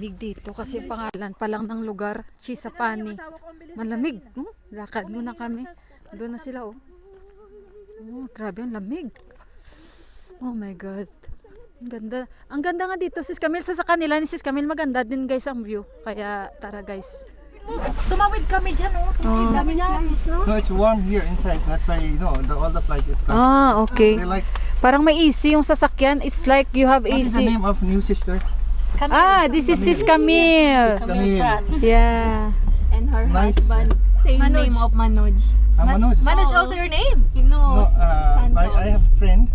lamig dito kasi pangalan pa lang ng lugar, Chisapani. Malamig. Lakad muna kami. Doon na sila, oh. Oh, grabe ang lamig. Oh my God. Ang ganda. Ang ganda nga dito, Sis Camille. Sa kanila ni Sis Camille, maganda din guys ang view. Kaya tara guys. Tumawid kami dyan, oh. Tumawid kami dyan. No, it's warm here inside. That's why, you know, all the flights it comes. Ah, okay. They like, Parang may AC yung sasakyan. It's like you have what is the AC. name of new sister? Ah, this is Sis Camille. Camille. Yeah. And her Nice. husband, same name of Manoj. Manoj. Manoj also your name? No, I have a friend.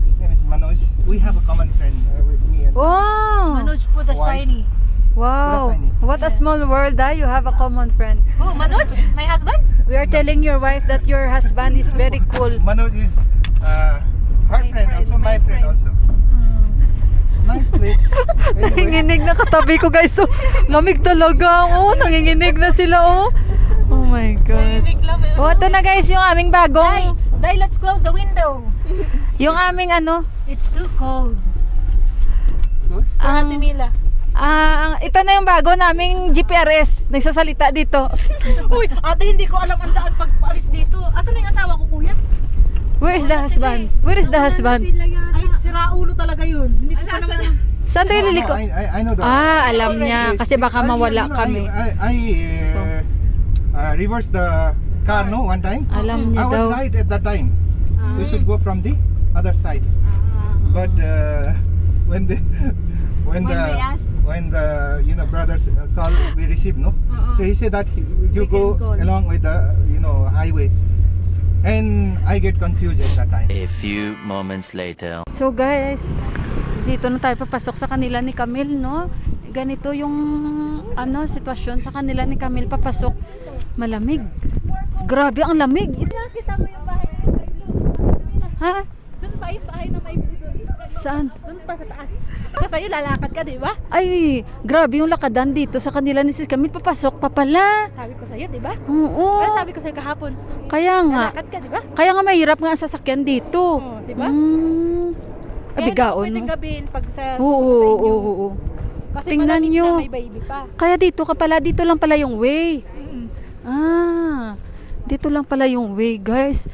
His name is Manoj. We have a common friend with me and Wow. Manoj po the White. shiny. Wow. What a small world, ah. You have a common friend. Oh, Manoj, my husband? We are telling your wife that your husband is very cool. Manoj is her friend, also my friend also. Nice place. Anyway, Nanginginig na katabi ko guys. So, lamig talaga. Oh, nanginginig na sila, oh. Oh my God. Oh, ito na guys yung aming bagong, Dai, let's close the window. yung aming ano, It's too cold. good. ang, Ate Mila. ito na yung bago naming GPRS. Nagsasalita dito. Uy, ate, hindi ko alam ang daan pag paalis dito. Asan na yung asawa ko, kuya? Where is the husband? Where is the husband? Ay, sira ulo talaga yun. Hindi ko pa naman. Saan tayo No, liliko? I know the. Alam niya. Kasi baka mawala kami. I reversed the car no one time. Alam I niya was daw. right at that time. We should go from the other side. But when the when the you know brothers call we received no. So he said that you go along with the highway. And I get confused at that time. A few moments later. So guys, dito na tayo papasok sa kanila ni Camille, no? Ganito yung sitwasyon sa kanila ni Camille papasok. Malamig. Grabe ang lamig. Nakita mo yung bahay na may blue. Ha? Doon pa yung bahay na may blue. Saan? Doon pa sa taas. Kasi sa'yo lalakad ka, di ba? Ay, grabe yung lakadan dito sa kanila ni Sis Camille. Papasok pa pala. Sabi ko sa'yo, di ba? Oo. Pero sabi ko sa'yo kahapon, Kaya nga. lalakad ka, di ba? Kaya nga mahirap nga ang sasakyan dito. Oo, di ba? Abigaon. Pwedeng gabihin pag sa Oo. Kasi Tingnan malamig nyo. na may baby pa. Kaya dito ka pala. Dito lang pala yung way. Dito lang pala yung way, guys.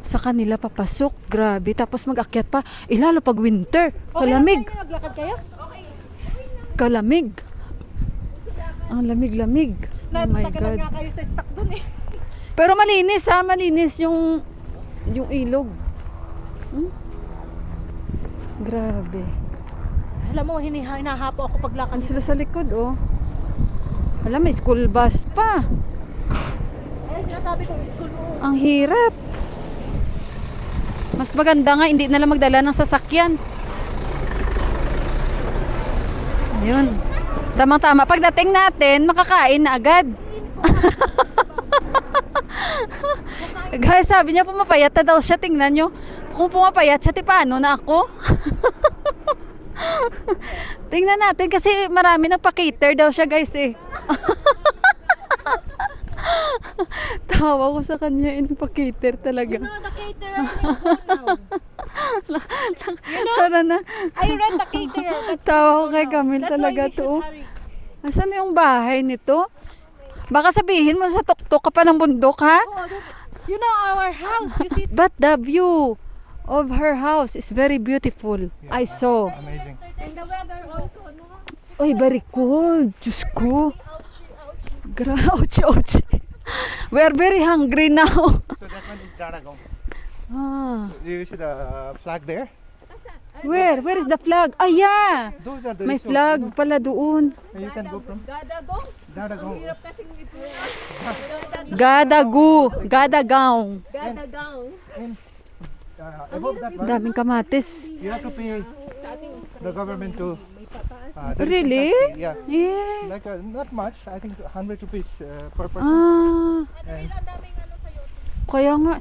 Sa kanila papasok. Grabe. Tapos mag-akyat pa. Lalo pag winter. Kalamig. Okay, naglakad kayo? Kalamig. Ang lamig-lamig. Oh my Natagalan God. nga kayo sa stock dun eh. Pero malinis ha. Malinis yung ilog. Grabe. Alam mo, hinahapo ako paglakad. Ano sila sa likod, oh. Alam, may school bus pa. Eh, sinasabi ko, school mo. Ang hirap. Mas maganda nga, hindi na lang magdala ng sasakyan. Ayun. Tamang-tama. Pagdating natin, makakain na agad. Guys, sabi niya pumapayat na daw siya. Tingnan nyo. Kung pumapayat siya, paano na ako? Tingnan natin kasi marami nagpa-cater daw siya, guys eh. Tawa ko sa kanya, pa-cater talaga. You know, the caterer is gone now. Sana na. I read the caterer. but Tawa ko kay Camille That's talaga why we should to. hurry. Asan yung bahay nito? Baka sabihin mo sa tuktok ka pa ng bundok, ha? Oh, you know our house. You see, But the view of her house is very beautiful. I saw. Amazing. and the weather also. No? Oy, very cold. Diyos ko. Ouch. We are very hungry now. So that one is Daragong. Do You see the flag there? Where? Where is the flag? Ah, yeah. Those are the May resorts, flag you know. pala doon. You can go from Gadagong. Daragong. Gadagaon. Gadagong. And above that one, Daming kamatis. you have to pay the government to. there is Really? some tax, yeah. Yeah. Like not much. I think 100 rupees per person. Ah, And kaya nga.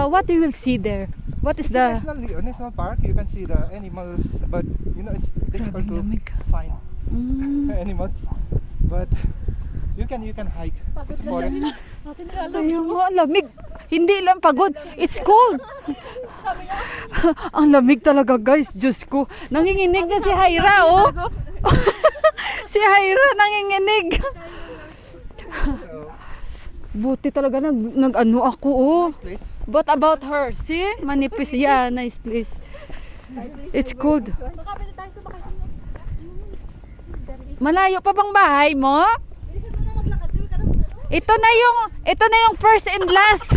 What you will see there? What is it's the... a national park. You can see the animals, but you know it's difficult to lamig. find Mm. animals. But you can hike. It's forest. Ayun mo, ang lamig. Hindi lang pagod. It's cold. Ang lamig talaga, guys. Diyos ko. Nanginginig na si Haira, oh. Si Hyra nanginginig. Buti talaga nag-ano ako, oh. Place. What about her? See? Manipis. Yeah, nice place. It's cold. Baka pwede tayo sumakay dito. Malayo pa bang bahay mo? Bilisan mo na maglakad. Diwi ka na. Ito na yung first and last.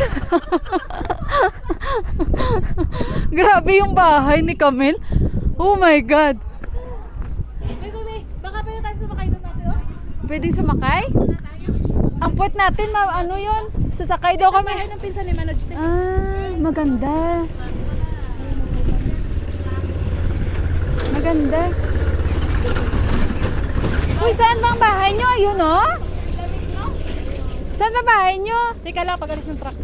Grabe yung bahay ni Camille. Oh my God. Wait. Baka pwede tayo sumakay doon natin, oh. Pwedeng sumakay? Ang puwet natin, ano yun? Sasakay daw kami. Bahay ng pinsan ni Manoj. Ah, maganda. Maganda. Uy, saan ba ang bahay nyo? Ayun, oh. Saan ba bahay nyo? Teka lang, pag-alis ng truck.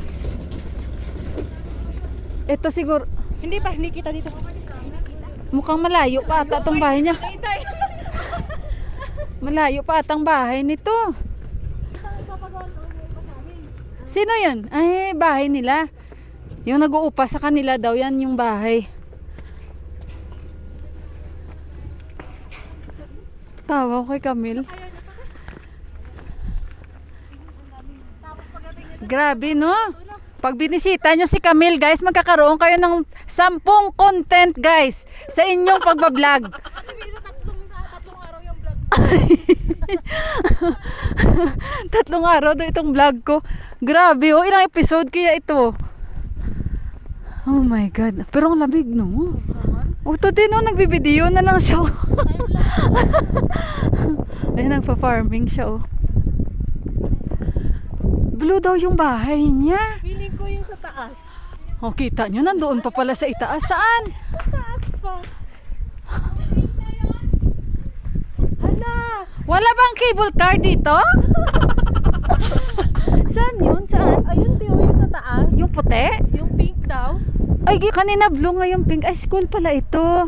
Ito siguro, Hindi kita dito. mukhang malayo pa ata itong bahay niya. Itay. Malayo pa atang bahay nito. Sino yun? Ay, bahay nila. Yung nag-uupa sa kanila daw, yan yung bahay. Tawa ko kay Camille. Grabe, no? Pag binisita nyo si Camille, guys, magkakaroon kayo ng 10 content, guys, sa inyong pagbablog. Tatlong araw yung vlog. 3 araw daw itong vlog ko. Grabe, oh, ilang episode kaya ito? Oh my God. Pero ang lamig, no? Oh, to din, oh, nagbibideo na lang siya. Ay, nagpa-farming siya, oh. Blue daw yung bahay niya. Feeling ko yung sa taas. Oh, kita nyo, nandoon pa pala sa itaas. Saan? Sa taas pa. Hala! Wala bang cable car dito? Saan yun? Saan? Ayun, Teo, yung sa taas. Yung puti? Yung pink daw. Ay, kanina blue, ngayon pink. Ay, school pala ito.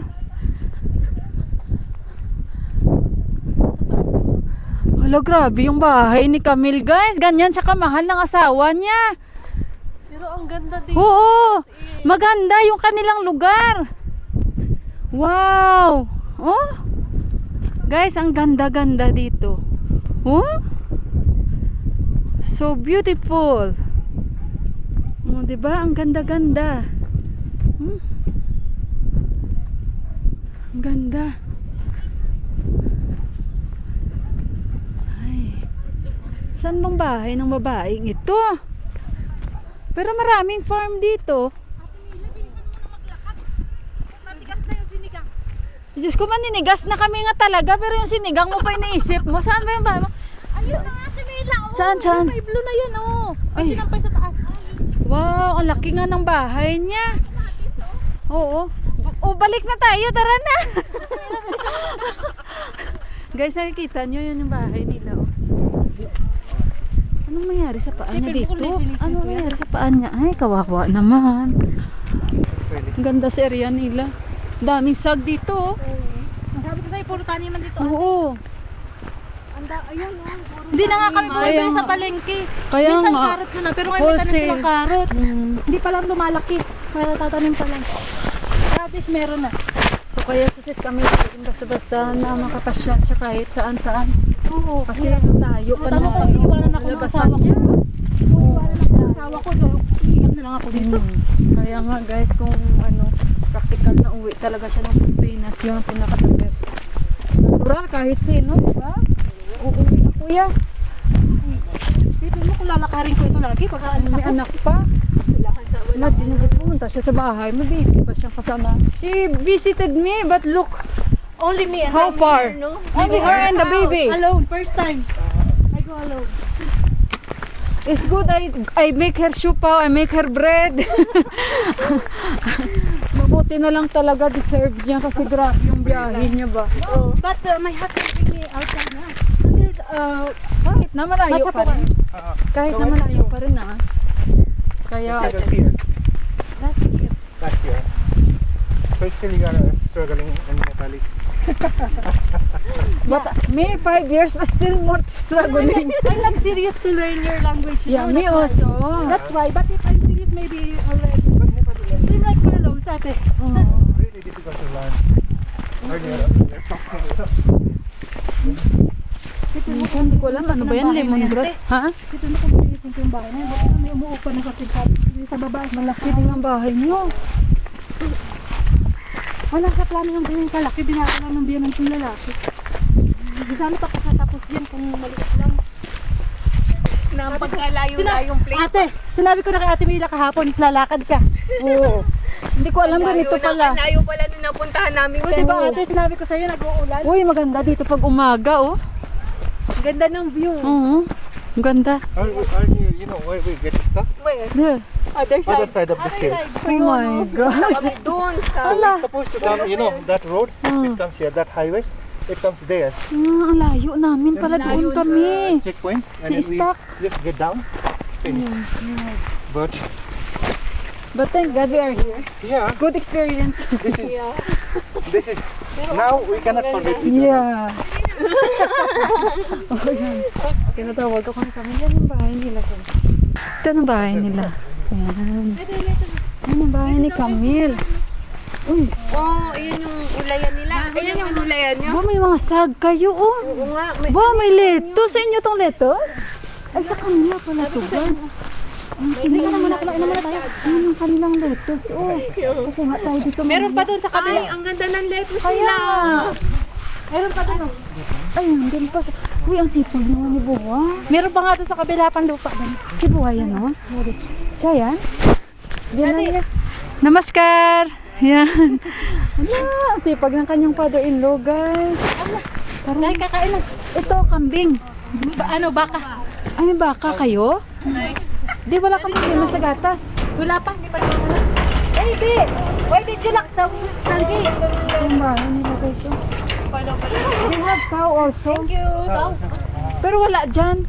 Hala, grabe yung bahay ni Camille, guys. Ganyan siya kamahal ng asawa niya. Pero ang ganda din. Oo, maganda yung kanilang lugar. Wow. Oh. Guys, ang ganda-ganda dito. Oh. So beautiful. Oh, 'di ba? Ang ganda-ganda. Ang ganda. Ay. Saan bang bahay ng babaeng ito? Pero maraming farm dito. Matigas na yung sinigang. Diyos ko, maninigas na kami nga talaga. Pero yung sinigang mo pa iniisip mo. Saan ba yung bahay mo? Ayun na nga, Mila. Oh, Saan? May blue na yun, oh. May Ay. sinampay sa taas. Wow, ang laki nga ng bahay niya. Oo. O, balik na tayo. Tara na. Guys, nakikita nyo yun yung bahay nila. Oh. Anong nangyari sa paa niya dito? Anong nangyari sa paa niya? Ay, kawawa naman. Ang ganda sa area nila. Daming sag dito. Oh. Sabi ko sa'yo, puro taniman dito. Oo. Ayun, hindi na nga kami bumibili sa palengke. Kaya Minsan nga. carrots na lang, pero ngayon may tanim Kasi- silang carrots. Hindi pa lang lumalaki. Kaya natatanim pa lang. Gratis meron na. So kaya sa sis kami basta-basta na makapasyal siya kahit saan-saan. Oo. Kasi layo pa Tama naman ko, iiwanan ako ng labasan asawa ko. niya. Iiwanan ako ng asawa ko. Iiyak na lang ako dito. Kaya nga guys, kung ano, practical na uwi talaga siya ng Pilipinas, yung pinaka-the best. Natural kahit sino, di ba? Uuwi na kuya. Dito mo kung lalakarin ko ito lagi. Pag aalis May ako. anak pa. Imagine guys, pumunta siya sa bahay, may baby pa siyang kasama. She visited me, but look, Only me and how I'm far? here, no? Only her and the baby. Alone, first time. I go alone. It's good. I make her siupaw, I make her bread. Mabuti na lang talaga deserve niya kasi grabe yung biyahe niya ba. Oh. But my husband bring me outside na. Kahit na malayo pa rin. Kahit na malayo pa rin ah. Kaya Settled here last year. So still you are struggling in Nepali. but me 5 years but still more struggling. I'm not serious to learn your language. you Yeah, know, me that's why. also. That's why. But if I'm serious, maybe already. But Nepali language Same like Marlon, ate. Oh. is really difficult to learn. Earlier, Hindi ko alam. Ano ba yan? Lemongrass? Ha? Dito na kung dito yung bahay na yun. Bakit may umuupa na sa baba. Malaki din ang bahay niyo. Wala sa plano ng biyan kalaki. Binaka lang ng biyan ng lalaki. Di sana pa katapos yan kung maliit lang. Na pagkalayo-layong place. Ate, sinabi ko na kay Ate Mila kahapon, lalakad ka. Oo. Hindi ko alam ganito pala. Layo pala nung napuntahan namin. O diba ate, sinabi ko sa'yo, nag-uulan. Uy, maganda dito pag umaga, oh. Ganda ng view. Oo. Ang ganda. Are you know where we get stuff? Where? There. Other side. Other side of the hill. Oh my God. Kami doon sa... Ala. Supposed to come, you know, that road, it comes here, that highway, it comes there. Ang layo namin pala doon kami. Checkpoint, and then we Na-stuck. just get down, finish. But thank God we are here. Yeah, Good experience. this is, now we cannot forget each other. Yeah. Oh, yan. Tinatawag ako ng kami. Yan ang bahay nila. Ito ang bahay nila. Yan. Yan ang bahay ni Camille. Uy, Oh, ayan yung ulayan nila. Ayan yung ulayan nyo. ba may mga sag kayo, oh. Oo nga. Ba, may leto. Sa inyo tong leto? Ay, sa kanila pala to, guys. Hindi ka naman ako, naman tayo. Yan ang kanilang lettuce, oh. Kukuha tayo dito. Meron pa doon sa Ay, kabila. ang ganda ng lettuce Kaya nila. nga. Meron pa doon. Ayun, din pa. Uy, ang sipag naman ni Buwa. Meron pa nga doon sa kabila pang lupa doon. Si Buhay yan, oh. Siya yan? Yan na yan. Namaskar! Yan. Wala, ang sipag ng kanyang father-in-law, guys. Dahil kakain lang. Ito, kambing. Baka? Ay, may baka kayo? Di, wala kang problema sa gatas. Wala pa, hindi pa naman wala. Baby! Why did you lock the gate? Yung bahay nila, guys, oh. They have cow also. Thank you. Pero wala dyan.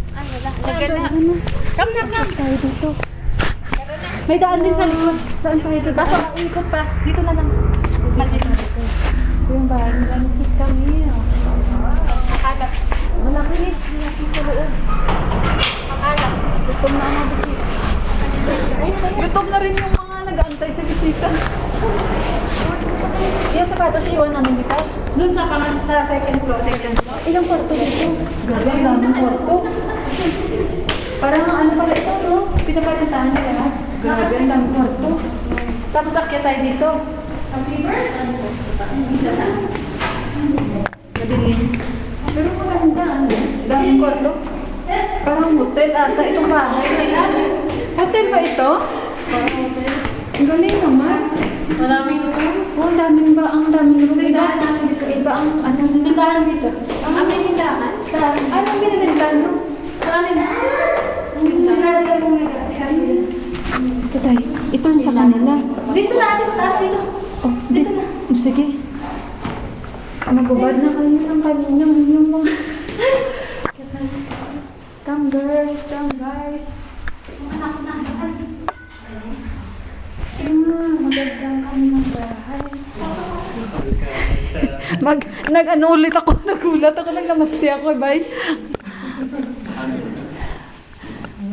Nagala. Ano? Come na. Tayo dito. May daan din sa likod. Saan tayo dito? Kaso, ikot pa. Dito na lang. Maldito. Ito yung bahay nila ni Sis Camille. Akalat. Malaki rin. Malaki sa loob. Akalat. Gutom na ang mga bisita. Gutom na rin yung mga nag-aantay sa bisita. Yung sapatos iwan namin dito. Doon sa second floor. Ilang kwarto dito? Grabe, ang daming kwarto. Parang ano pala ito, no? Pinapagantahan nila. Grabe, ang daming kwarto. Tapos akyat tayo dito. Madilim. Pero maganda, ano? Daming kwarto. Parang hotel ata itong bahay nila. Hotel ba ito? Ang galing naman. Maraming rooms. Oh, ang daming room. Iba ang ano. Tindahan dito. Ang may tindahan? Anong binibintan mo? Sa amin. Ito tayo. Ito yung sa kanila. Dito na ate sa taas dito. Oh, dito na. Sige. Magubad na kayo ng kanyang yung mga... Come girls, come guys. Magandang kanyang bahay. Nag-ano ulit ako, nagulat ako, naglamasti ako, bye.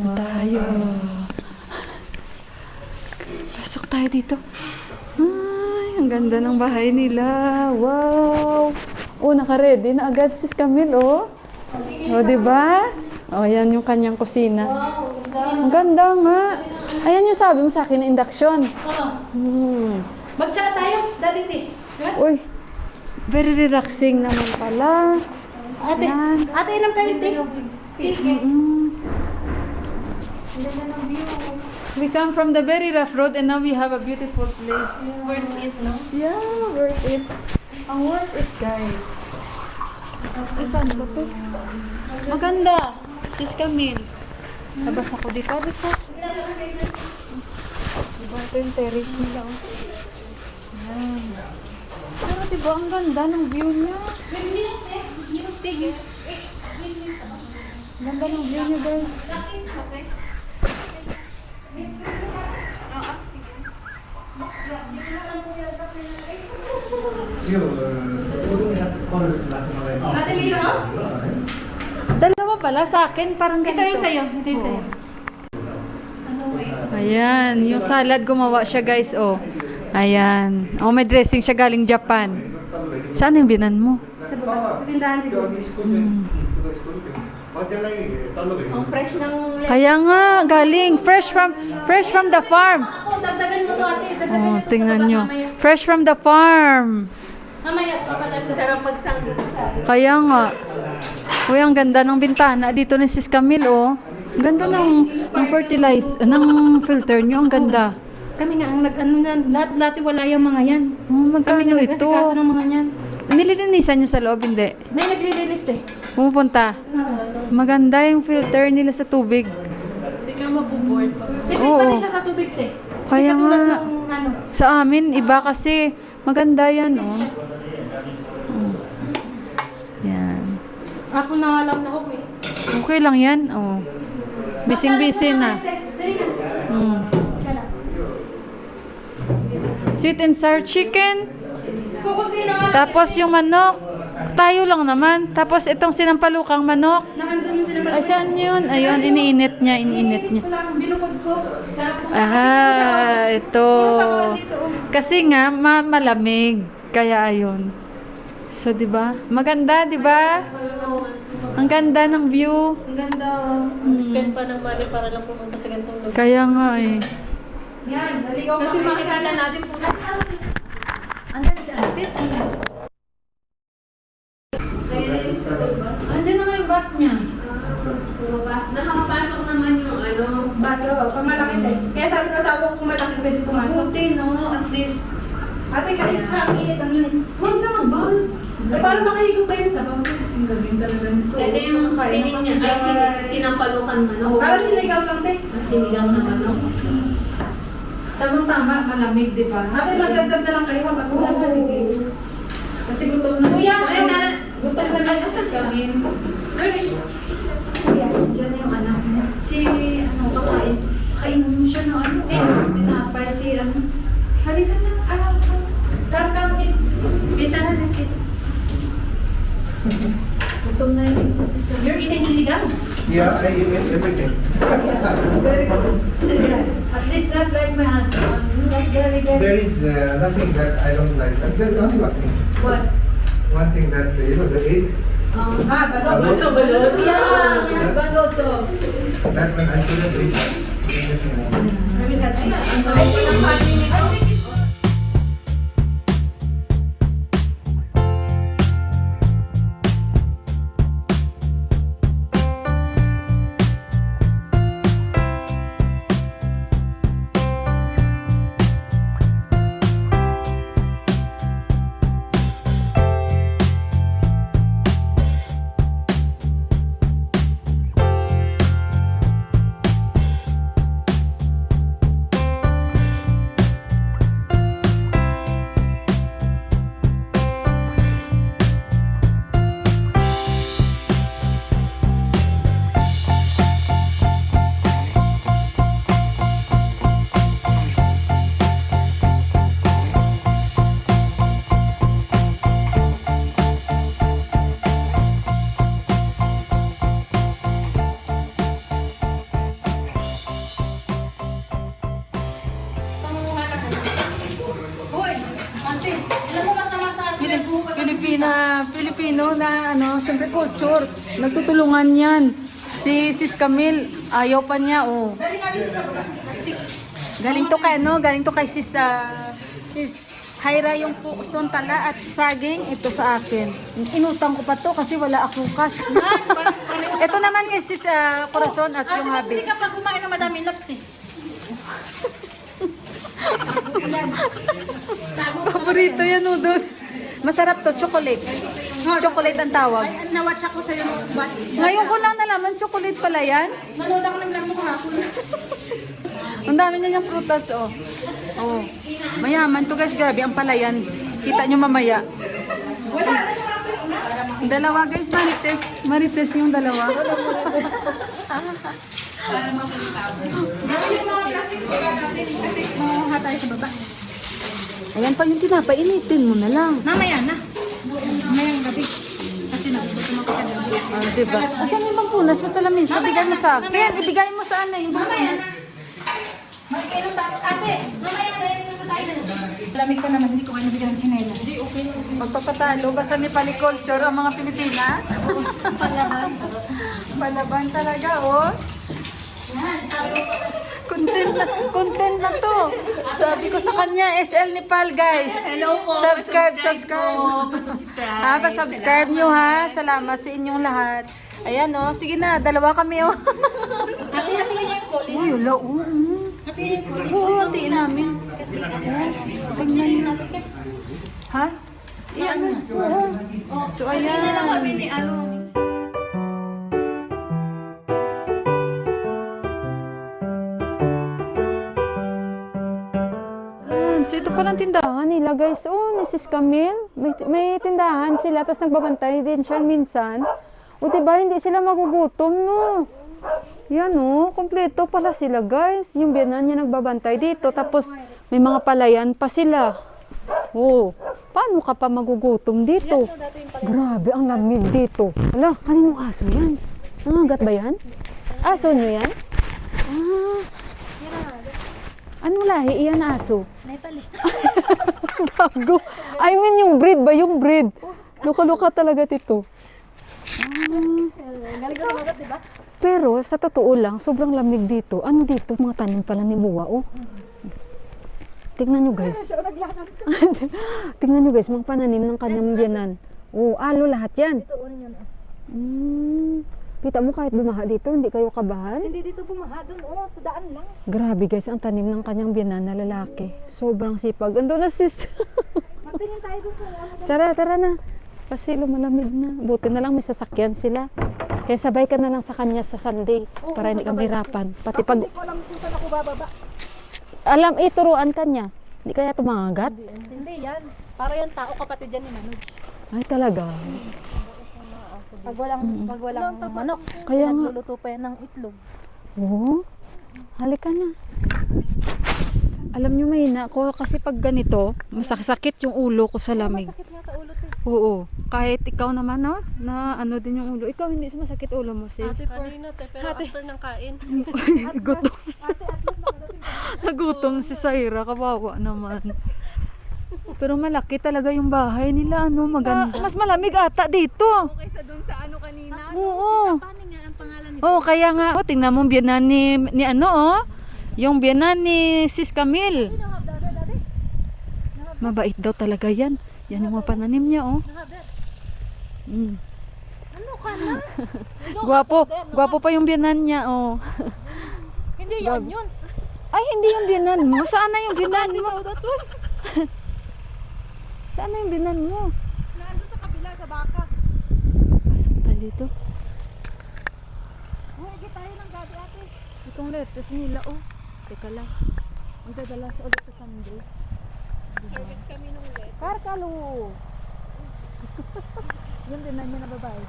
Tayo. Pasok tayo dito. Ay, ang ganda ng bahay nila. Wow! Oh, naka-ready na agad sis Camille, oh. Oh, diba? Oh, yan yung kanyang kusina. Ang ganda nga. Ayan yung sabi mo sa akin na induction. Mag-chat tayo, Daddy T. Uy, very relaxing naman pala. Ate, Yan. ate inom kayo T. Sige. We come from the very rough road and now we have a beautiful place. Worth it, no? Yeah, worth it. Ang worth it, guys. Ay, paano ba to? Maganda. Sis Camille. Labas ako dito. Dito. Diba ito yung terrace nila, oh. Yan. Pero diba, ang ganda ng view niya. Ganda ng view niya, guys. Ate Mila, Dalawa pala sa akin, parang ito ganito. yung sa'yo. Ito yung sa'yo. Ayan, yung salad gumawa siya, guys, oh. Ayan. Oh, may dressing siya galing Japan. Saan yung binan mo? sa baba. Sa tindahan siguro. Ang fresh ng Kaya nga, galing. Fresh from the farm. Ako, dagdagan mo to ate. Dagdagan Oh, mo to. tingnan Sa nyo. baba, mamaya. Fresh from the farm. Mamaya, papadagdag. sarap magsanggit sa Kaya nga. Uy, ang ganda ng bintana dito ni Sis Camille, oh. Ang ganda ng ng filter nyo. Ang ganda. Kami nga ang nag-ano yan. Lahat wala yung mga yan. Oh, Kami magkano nga ito? nag-asikaso ng mga yan. Nililinisan nyo sa loob, hindi? May naglilinis eh. Pumupunta. Maganda yung filter nila sa tubig. Hindi ka mabuboard. Tipid Oo. pati siya sa tubig eh. Kaya Hindi katulad nga. ng ano. Sa amin, iba kasi. Maganda yan, oh. Yan. Ako na nga lang na ako eh. Okay lang yan, oh. Bising-busy na. Dali na. Mm. Kala. Sweet and sour chicken. Kukunti na nga. Tapos yung manok. Tayo lang naman. Tapos itong sinampalukang manok. Nakandun din naman. Ay, saan yun? Ayun, iniinit niya. Binukod ko. Sarap ko. Ito. Kasi nga, malamig. Kaya ayun. So, di ba? Maganda, di ba? Ang ganda ng view. Ang ganda. Spend pa ng money para lang pumunta sa ganitong lugar. Kaya nga eh. Yan, naligaw Kasi makikita natin po na Andiyan si Artis. Andiyan na nga yung bus niya. nakakapasok naman yung ano. baso. Pag malaki tayo. Kaya sabi ko sa ako kung malaki pwede pumasok. Buti, no? At least. Ate, kanina ang init, ang init. Huwag na magbal. Eh, paano makahigog ba yun sa bawah? Ang galing talaga nito. Ito yung pining niya. Ay, sinampalukan manok. Parang sinigaw lang, te. Sinigang na manok. Tamang-tama, malamig, di ba? Ate, magdagdag na lang kayo. Oo. Kasi gutom na. Kuya, gutom na kasi sa kamin. Diyan na yung anak mo. Si, kakain. Kainin mo siya ng ano. Tinapay si, halika na, Come. Kita na natin. Gutom na yun si sister. You're eating sinigang? Yeah, I eat everything. Very good. At least not like my husband. Not very good. There is nothing that I don't like. There's only one thing. What? One thing that, the egg, Balot. Yeah, my husband also. that one I shouldn't eat. Filipino na syempre culture. Nagtutulungan yan. Si Sis Camille, ayaw pa niya, oh. Galing to kay, galing to kay Sis Hyra yung puson tala at saging, ito sa akin. Inutang ko pa to kasi wala akong cash. Ito naman kay Sis Corazon at yung habi. Hindi ka pa kumain ng madaming laps eh. Paborito yan, noodles. Masarap to, chocolate. Chocolate ang tawag. Nawatch ako sa'yo ng bati. Ngayon ko lang nalaman, chocolate pala yan. Nanood ako ng vlog mo kahapon. Ang dami niya niyang prutas, oh. Oh. Mayaman to guys, grabe ang palayan. Kita nyo mamaya. Wala na siya kapres na. Dalawa guys, marites. Marites yung dalawa. Ano yung mga plastic bag natin? Kasi mamuha tayo sa baba. Ayan pa yung tinapay, initin mo na lang. Mamaya na. Mamayang gabi. Kasi nagugutom ako sa gabi. Diba? Asan yung pampunas mo sa lamesa? Bigay mo sa akin. Ibigay mo sa ano yung pampunas. Lamig ka naman, hindi ko kayo nabigyan ng tsinelas. Pagpapatalo, basta ni Paliculture ang mga Pilipina. Palaban talaga, oh. Content na to. Sabi ko sa kanya, SL Nepal, guys. Hello po. Subscribe. Pa-subscribe nyo, ha. Salamat sa inyong lahat. Ayan, oh. Sige na, dalawa kami, oh. Hati-hati niya yung kulay. Uy, wala, oo. Oo, hatiin namin. Tingnan nyo. Ha? Iyan, oo. So, ayan. So ito palang tindahan nila guys. Oh, ni Sis Camille. May tindahan sila, tapos nagbabantay din siya minsan. O diba, hindi sila magugutom, no? Yan, oh. Kompleto pala sila guys. Yung biyanan niya nagbabantay dito. Tapos may mga palayan pa sila. Oh, paano ka pa magugutom dito? Grabe, ang lamig dito. Hala, kaninong aso yan? Nangagat ba yan? Aso nyo yan? Ah. Anong lahi? Iyan na aso? Nepali. Bago. I mean yung breed ba? Yung breed. Luka-luka talaga tito. Galing ka lumagat, diba? Pero sa totoo lang, sobrang lamig dito. Ano dito? Mga tanim pala ni Buwa, oh. Tingnan nyo guys. Tingnan nyo guys, mga pananim ng kanyang biyanan. Oh, alo lahat yan. Kita mo kahit bumaha dito, hindi kayo kabahan? Hindi dito bumaha doon, sa daan lang. Grabe guys, ang tanim ng kanyang biyanan na lalaki. Sobrang sipag. Ando na sis. Magtingin tayo doon kung ano. Tara na. Kasi lumalamig na. Buti na lang may sasakyan sila. Kaya sabay ka na lang sa kanya sa Sunday para hindi ka mahirapan. Pati pag... Hindi ko alam kung saan ako bababa. Alam, ituruan ka niya. Hindi kaya tumangagat? Hindi yan. Para yung tao kapatid yan ni Manoj. Ay talaga. Pag walang manok, Kaya nga. nagluluto pa yan ng itlog. Oo. Halika na. Alam niyo mahina ako kasi pag ganito, masakit yung ulo ko sa lamig. Sakit nga sa ulo to. Oo. Kahit ikaw naman na ano din yung ulo. Ikaw hindi masakit ulo mo sis. Kanina, pero after ng kain. Gutom. Nagutom si Saira, kawawa naman. Pero malaki talaga yung bahay nila, ano, maganda. Mas malamig ata dito. Kaysa dun sa ano kanina. Oo. Paano nga ang pangalan nito? Oh, kaya nga, oh, tingnan mo yung biyanan ni ano, oh. Yung biyanan ni Sis Camille. Mabait daw talaga yan. Yan yung mga pananim niya, oh. Mm. Ano ka na? Gwapo pa yung biyanan niya, oh. Hindi yan yun. Ay, hindi yung biyanan mo. Saan na yung biyanan mo? Saan na yung biyanan mo? Nandun sa kabila, sa baka. Pasok tayo dito. Huwag tayo ng gabi ate. Itong lettuce nila, oh. Teka lang. Ang dadala sa ulit sa Sunday. Service kami nung let. Karkalo! Yun din na niya na babae.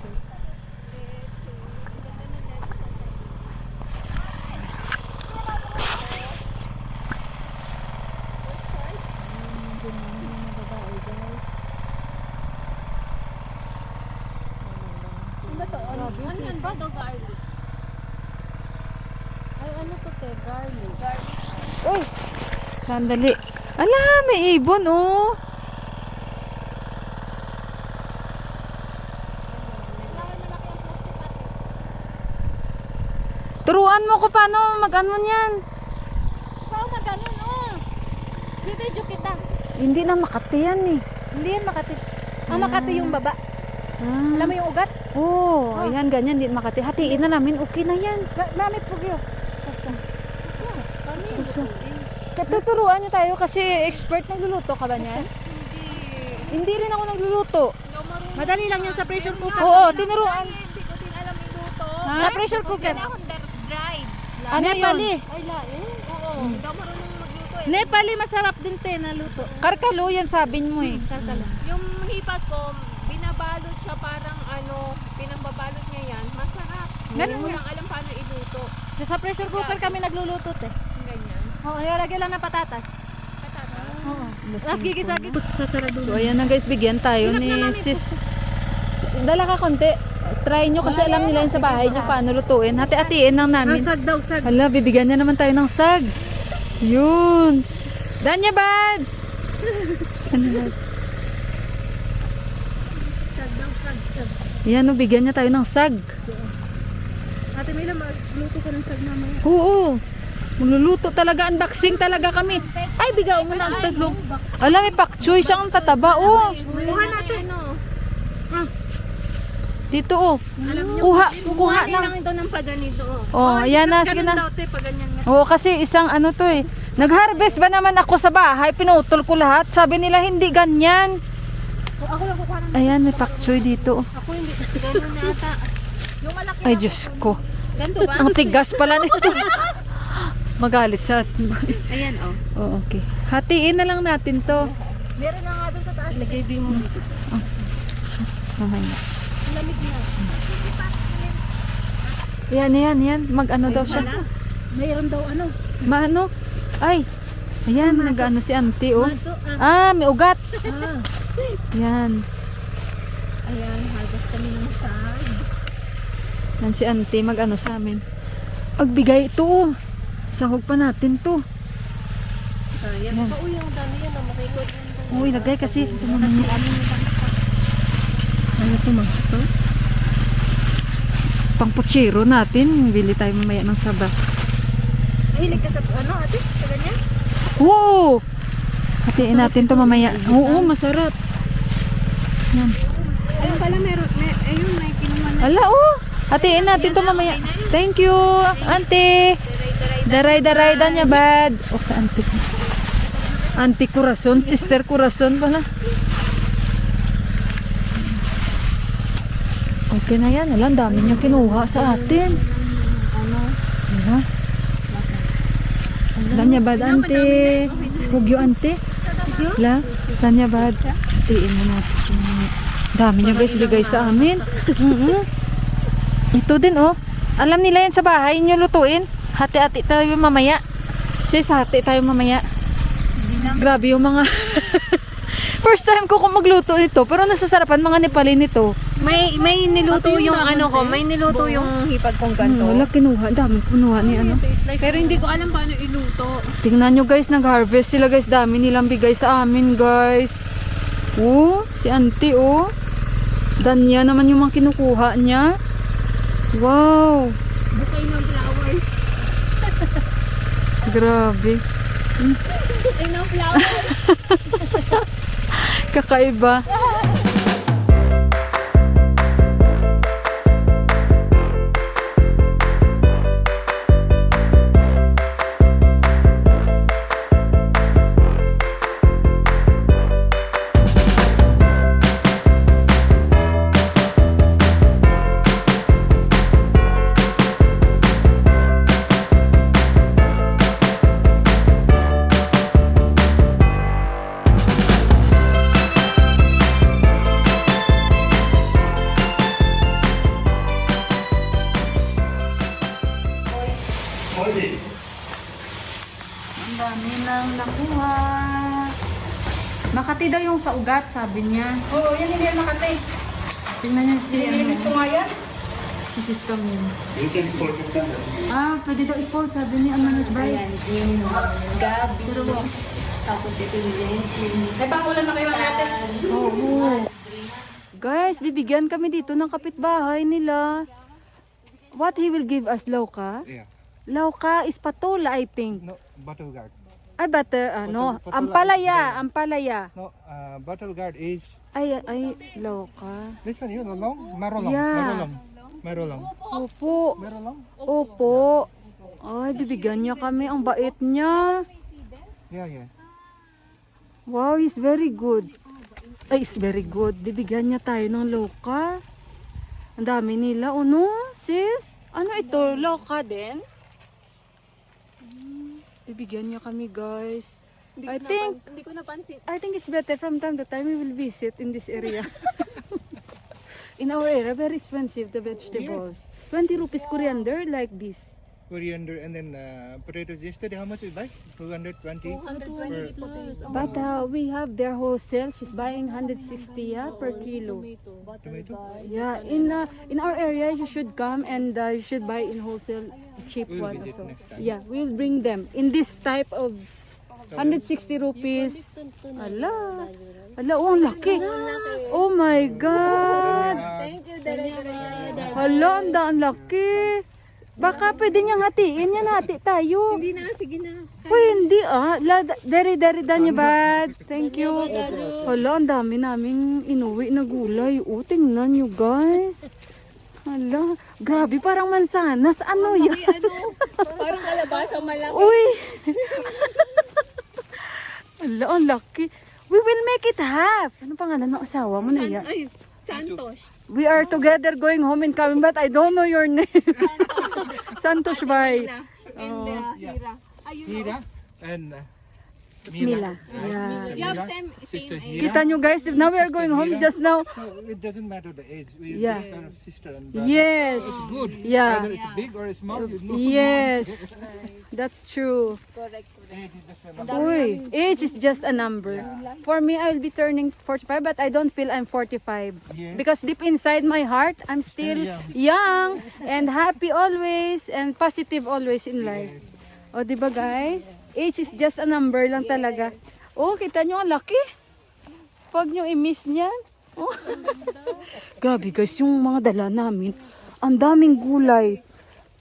Ano to? Ano yan ba? Dog garlic. Ay, ano to te? Garlic. Uy! Sandali. Ala, may ibon, oh. Turuan mo ko paano mag-ano niyan. Saan maganon, Bibidyo kita. Hindi na Makati yan, eh. Hindi yan Makati. Ang Makati yung baba. Ah. Alam mo yung ugat? Oh, ayan, ganyan. Hindi Makati. Hatiin na namin. Okay na yan. Nanit po yun. Katuturuan niya tayo kasi expert nagluluto ka ba niyan? Hindi rin ako nagluluto. Madali lang yan sa pressure cooker. Oo, tinuruan. Hindi ko din alam yung luto. Sa pressure cooker. Kaya akong dried. Ano Nepali. yun? Ay, lain. Oo. Hindi ako marunong magluto eh. Nepali masarap din te na luto. Karkalo yan sabihin mo eh. Karkalo. Yung hipag ko, binabalot siya parang ano, pinambabalot niya yan. Masarap. Hindi mo lang alam paano iluto. Sa pressure cooker kami nagluluto te. Ganyan. Oo, nilagay lang ng patatas. Oo. Tapos gigisa-gisa. So ayan na guys, bigyan tayo ni sis. Dala ka konti. Try nyo kasi alam nila yun sa bahay nyo paano lutuin. Hati-hatiin lang namin. Sag daw, sag. Hala, bibigyan niya naman tayo ng sag. Yun. Danya bad. Yan, no, bigyan niya tayo ng sag. Ate Mila, magluto ka ng sag mamaya. Oo. Magluluto talaga, unboxing talaga kami. Ay, bigay mo na ang tatlong. Alam, may pak choy siyang tataba, oh. Kuha natin. Dito, oh. Alam niyo, Kuha kuha lang. lang ito ng paganito. Oh, ayan na, sige na. Daw, te, pag ganyan nga. Oo, kasi isang ano to eh. Nag-harvest ba naman ako sa bahay? Pinutol ko lahat. Sabi nila hindi ganyan. Ako lang kukuha ng Ayan, may pak choy dito. ako hindi. Ganun na ata. Yung malaki. Ay, Diyos ko. Ganito ba? Ang tigas pala nito. Magalit sa atin. Ayan, oh. Oh, okay. Hatiin na lang natin to. Meron na nga doon sa taas. Ilagay din mo dito. Mamaya. Lamig na. Yan. Mag-ano daw siya. Mayroon daw ano. Maano? Ay. Ayan, nag-ano si auntie, oh. Ito, May ugat. ah. Yan. Ayan, harvest kami ng sag. Yan si auntie, mag-ano sa amin. Magbigay ito, oh. Sahog pa natin to. Ayan. Yan. Pauwi ang dami yan. Makikot yan. Uy, lagay kasi. Ito mo naman. Ano ito, mga ito? Pang puchero natin. Bili tayo mamaya ng saba. Mahilig ka sa ano ate? Sa ganyan? Wow! Hatiin natin to mamaya. Oo, masarap. Yan. Ayun pala meron. Ayun, may kinuha na. Ala, oh! Hatiin natin to mamaya. Thank you, auntie. Daray-daray da niya, bad. Okay, auntie. Auntie Corazon, sister Corazon pala. Okay na yan. Alam, dami niyo kinuha sa atin. Diba? Danya bad, auntie. Hugyo, auntie. La, danya bad. Hatiin mo natin. Dami niyo guys, bigay sa amin. Ito din, oh. Alam nila yan sa bahay niyo lutuin. Hati-hati tayo mamaya. Sis, hati tayo mamaya. Grabe yung mga... First time ko kung magluto nito. Pero nasasarapan mga Nepali nito. May niluto yung ano ko, may niluto yung hipag kong ganito. Wala kinuha. Dami kinuha ni ano. Pero hindi ko alam paano iluto. Tingnan nyo guys, nag-harvest sila guys. Dami nilang bigay sa amin guys. Oh, si auntie oh. Danya naman yung mga kinukuha niya. Wow. Bukay ng flowers. Grabe. Ay, ng flowers. Kakaiba. Ang dami nang nakuha. Makati daw yung sa ugat, sabi niya. Oo, yan hindi yan Makati. Tingnan niyo si Nilinis ko nga yan. si Sis Camille. Pwede daw i-fold, sabi niya. Ang manage ba? Yung gabi. Tapos ito yung May pangulan na kayo natin. Oo. Guys, bibigyan kami dito ng kapitbahay nila. What he will give us, Lauka? Yeah. Lauka is patola, I think. No, bottle guard. Ay, ano? Patola. Ampalaya. No, bottle guard is Ay, Lauka. this one. You know, long, marolong, Yeah. marolong. Opo. Marolong. Opo. Ay, bibigyan niya kami. Ang bait niya. Yeah. Wow, he's very good. Ay, he's very good. Bibigyan niya tayo ng Lauka. Ang dami nila. Ano, sis? Ano ito? Lauka din? Bibigyan niya kami, guys. Hindi ko napansin. I think it's better from time to time we will visit in this area. In our area, very expensive the vegetables. 20 rupees coriander like this. coriander, and then potatoes. Yesterday, how much we buy? 220. 120 potatoes. But we have their wholesale. She's buying 160 per kilo. Tomato. Yeah, in our area you should come and you should buy in wholesale cheap We'll one visit also. next time. Yeah, we'll bring them in this type of 160 rupees. Ala. Ala, oh, ang laki. Oh my God. Thank you, Direk. Hala, ang laki. Baka pwede niyang hatiin yan, hati tayo. Hindi na, sige na. Uy, hindi Dari Danyabad. Thank you. Hala, ang dami naming inuwi na gulay. Oh, tingnan nyo guys. Hala, grabe parang mansanas. Ano yan? Parang kalabasa malaki. Uy. Hala, ang laki. We will make it half. Ano pangalan ng asawa mo na yan? Ay, Santos. We are together going home and coming, but I don't know your name. Santos Bay. And Hira. Ayun. Hira and Mila. Yeah. You have same Sister age. Hira. Kita nyo guys, now we are going home just now. So it doesn't matter the age. We Yeah. just kind of sister and brother. Yes. It's good. Yeah. Whether it's big or small, you know. Yes. That's true. Correct. Age is just a number. Uy, age is just a number. For me, I will be turning 45, but I don't feel I'm 45. Yes. Because deep inside my heart, I'm still young and happy always and positive always in life. O, di ba guys? Age is just a number lang talaga. Oh, kita nyo ang laki. Pag nyo i-miss niyan. Oh. Grabe guys, yung mga dala namin, ang daming gulay.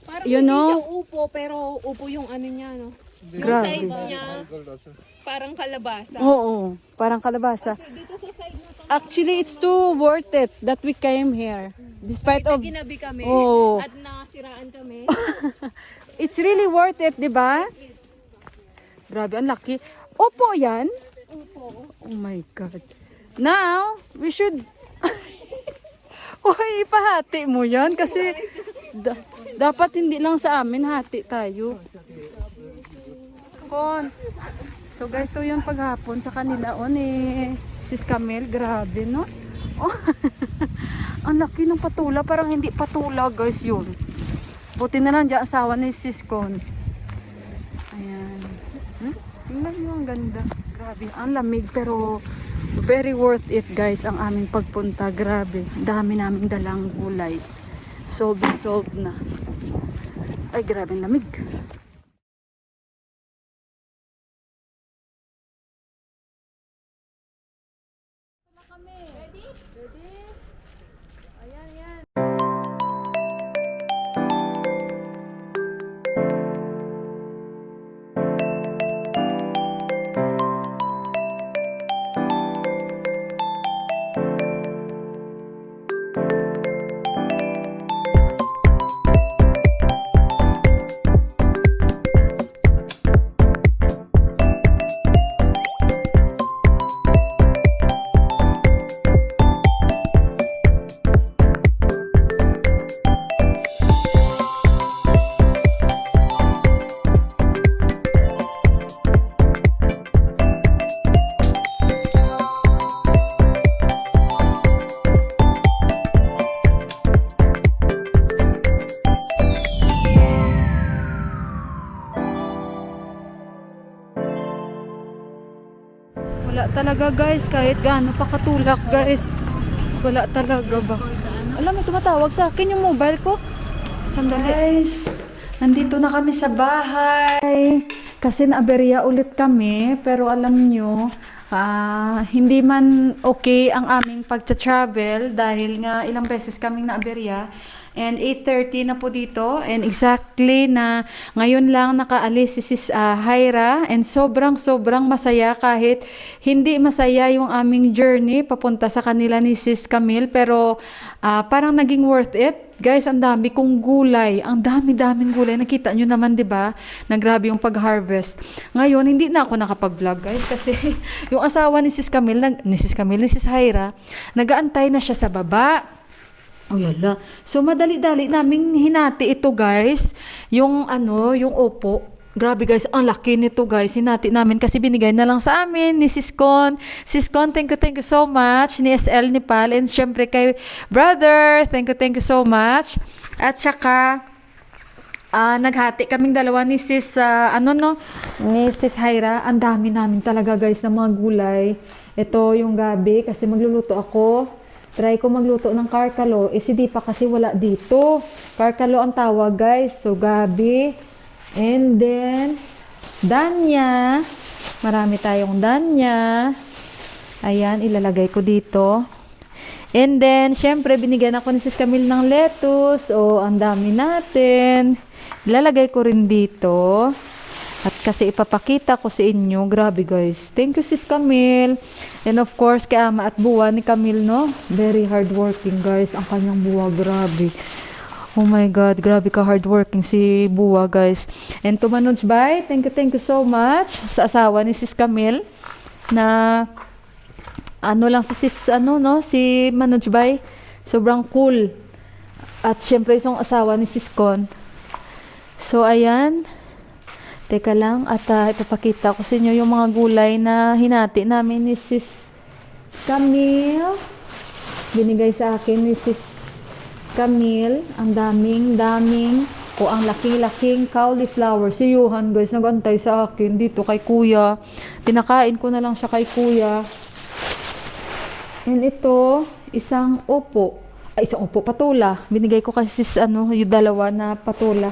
Parang You hindi know? siya upo, pero upo yung ano niya, no? Grabe. Size niya, Gold also. parang kalabasa. Oo, parang kalabasa. Dito sa side na to, Actually, it's too worth it that we came here. Despite of, ginabi kami Oo. at nasiraan kami. it's really worth it, di ba? Grabe, ang laki. Opo yan. Upo. Oh my God. Now, we should... Uy, ipahati mo yan kasi dapat hindi lang sa amin, hati tayo. So guys, to yung paghapon sa kanila o ni Sis Camel. Grabe, no? Oh, ang laki ng patula. Parang hindi patula, guys, yun. Buti na lang dyan asawa ni Sis Con. Ayan. Tingnan nyo, ang ganda. Grabe, ang lamig pero very worth it, guys, ang aming pagpunta. Grabe, dami naming dalang gulay. Solved na. Ay, grabe, ang lamig. Wala talaga guys, kahit gaano pa katulak guys. Wala talaga ba? Alam mo, tumatawag sa akin yung mobile ko. Sandali. Guys, nandito na kami sa bahay. Kasi naaberya ulit kami. Pero alam nyo, hindi man okay ang aming pagta-travel dahil nga ilang beses kaming naaberya. And 8:30 na po dito. And exactly na ngayon lang nakaalis si Sis Hyra. And sobrang masaya kahit hindi masaya yung aming journey papunta sa kanila ni Sis Camille. Pero parang naging worth it. Guys, ang dami kong gulay. Ang dami-daming gulay. Nakita nyo naman, di ba? Na grabe yung pag-harvest. Ngayon, hindi na ako nakapag-vlog, guys. Kasi yung asawa ni Sis Camille, ni Sis Hyra, nag-aantay na siya sa baba. Oh, yala. So, madali-dali naming hinati ito, guys. Yung opo. Grabe, guys. Ang laki nito, guys. Hinati namin kasi binigay na lang sa amin ni Sis Con. Sis Con, thank you so much. Ni SL, ni Pal. And syempre kay brother, thank you so much. At saka, Naghati kaming dalawa ni Sis, ni Sis Hyra. Ang dami namin talaga guys ng mga gulay. Ito yung gabi kasi magluluto ako. Try ko magluto ng karkalo. Si Dipa kasi wala dito. Karkalo ang tawag guys. So gabi. And then, danya. Marami tayong danya. Ayan, ilalagay ko dito. And then, syempre, binigyan ako ni Sis Camille ng lettuce. Ang dami natin. Ilalagay ko rin dito. At kasi ipapakita ko sa inyo. Grabe guys. Thank you Sis Camille. And of course, kay ama at buwa ni Camille, no? Very hardworking guys. Ang kanyang buwa, grabe. Oh my God, grabe ka hardworking si buwa guys. And to Manoj Bay, thank you so much sa asawa ni Sis Camille. Na lang si Sis, si Manoj Bay. Sobrang cool. At syempre yung asawa ni Sis Con. So, ayan. Teka lang. At ipapakita ko sa inyo yung mga gulay na hinati namin ni Sis Camille. Binigay sa akin ni Sis Camille. Ang daming. Ang laki-laking cauliflower. Si Johan, guys, nag-antay sa akin dito kay Kuya. Pinakain ko na lang siya kay Kuya. And ito, isang upo, patula. Binigay ko kasi Sis, yung dalawa na patula.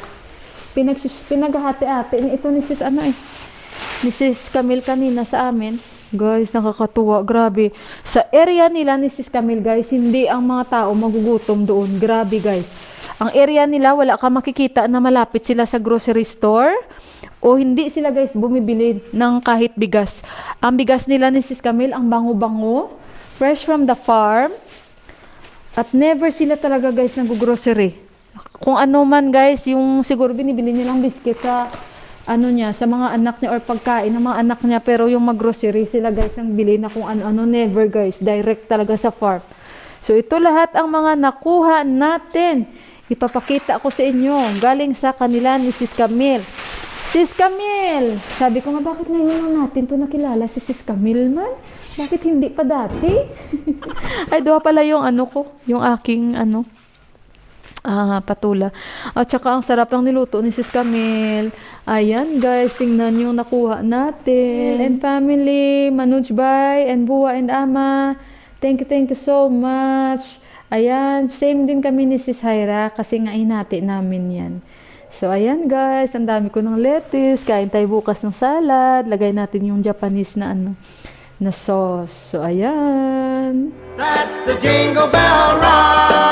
Pinaghati-hati. Ito ni Sis, ni Sis Camille kanina sa amin. Guys, nakakatuwa. Grabe. Sa area nila ni Sis Camille, guys, hindi ang mga tao magugutom doon. Grabe, guys. Ang area nila, wala ka makikita na malapit sila sa grocery store. O hindi sila, guys, bumibili ng kahit bigas. Ang bigas nila ni Sis Camille, ang bango-bango. Fresh from the farm. At never sila talaga, guys, nag-grocery. Kung ano man guys, yung siguro binibili nilang biscuit sa sa mga anak niya or pagkain ng mga anak niya, pero yung mag-grocery sila guys ang bili na kung ano-ano, never guys, direct talaga sa farm. So ito lahat ang mga nakuha natin. Ipapakita ko sa inyo, galing sa kanila ni Sis Camille. Sis Camille! Sabi ko nga, bakit ngayon natin to nakilala si Sis Camille man? Bakit hindi pa dati? Ay, doha pala yung yung aking patula. At saka ang sarap ng niluto ni Sis Camille. Ayan guys, tingnan yung nakuha natin. And family, Manoj Bay, and Buwa and Ama. Thank you so much. Ayan, same din kami ni Sis Hyra kasi nga hinati namin yan. So ayan guys, ang dami ko ng lettuce. Kain tayo bukas ng salad. Lagay natin yung Japanese na na sauce. So ayan. That's the Jingle Bell Rock.